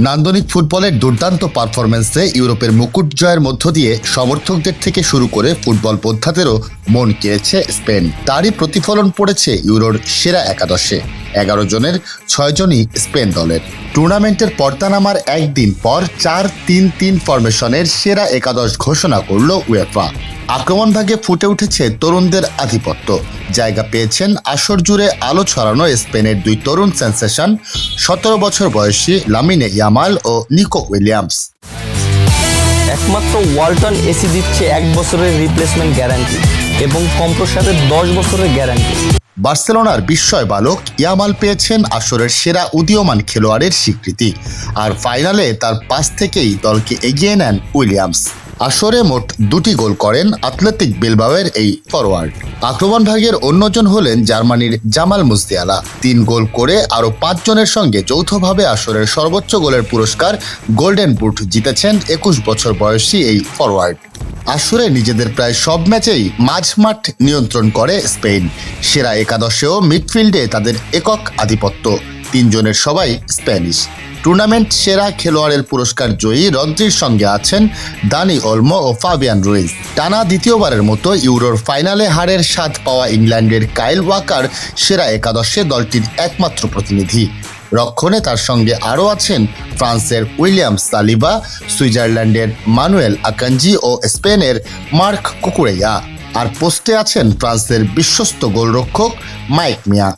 নান্দনিক ফুটবলের দুর্দান্ত পারফরম্যান্সে ইউরোপের মুকুট জয়ের মধ্য দিয়ে সমর্থকদের থেকে শুরু করে ফুটবল বোদ্ধাদেরও মন কেড়েছে স্পেন। তারই প্রতিফলন পড়েছে ইউরোর সেরা একাদশে। 11 জনের 6 জনই স্পেন দলের। টুর্নামেন্টের পর্দা নামার একদিন পর 4-3-3 ফরমেশনের সেরা একাদশ ঘোষণা করল উয়েফা। আক্রমণভাগে ফুটে উঠেছে তরুণদের আধিপত্য। জায়গা পেয়েছেন আসর জুড়ে আলো ছড়ানো স্পেনের দুই তরুণ সেন্সেশন, 17 বছর বয়সী লামিনে ইয়ামাল ও নিকো উইলিয়ামস। একমাত্র ওয়ালটন এসি দিচ্ছে 1 বছরের রিপ্লেসমেন্ট গ্যারান্টি এবং কম্প্রেসারের 10 বছরের গ্যারান্টি। বার্সেলোনার বিস্ময় বালক ইয়ামাল পেয়েছেন আসরের সেরা উদীয়মান খেলোয়াড়ের স্বীকৃতি, আর ফাইনালে তার পাস থেকেই দলকে এগিয়ে নেন উইলিয়ামস। আসরে মোট 2টি গোল করেন অ্যাথলেটিক বিলবাওয়ের এই ফরওয়ার্ড। আক্রমণ ভাগের অন্যজন হলেন জার্মানির জামাল মুসদিয়ালা। 3 গোল করে আরও 5 জনের সঙ্গে যৌথভাবে আসরের সর্বোচ্চ গোলের পুরস্কার গোল্ডেন বুট জিতেছেন 21 বছর বয়সী এই ফরওয়ার্ড। আসরে নিজেদের প্রায় সব ম্যাচেই মাঝমাঠ নিয়ন্ত্রণ করে স্পেন। সেরা একাদশেও মিডফিল্ডে তাদের একক আধিপত্য, 3 জনের সবাই স্প্যানিশ। টুর্নামেন্ট সেরা খেলোয়াড়ের পুরস্কার জয়ী রদ্রির সঙ্গে আছেন দানি ওলমো ও ফাবিয়ান রুইজ। টানা দ্বিতীয়বারের মতো ইউরোর ফাইনালে হারের স্বাদ পাওয়া ইংল্যান্ডের কাইল ওয়াকার সেরা একাদশে দলটির একমাত্র প্রতিনিধি। রক্ষণে তার সঙ্গে আরও আছেন ফ্রান্সের উইলিয়াম সালিবা, সুইজারল্যান্ডের মানুয়েল আকাঞ্জি ও স্পেনের মার্ক কুকুরেয়া। আর পোস্টে আছেন ফ্রান্সের বিশ্বস্ত গোলরক্ষক মাইক মিয়া।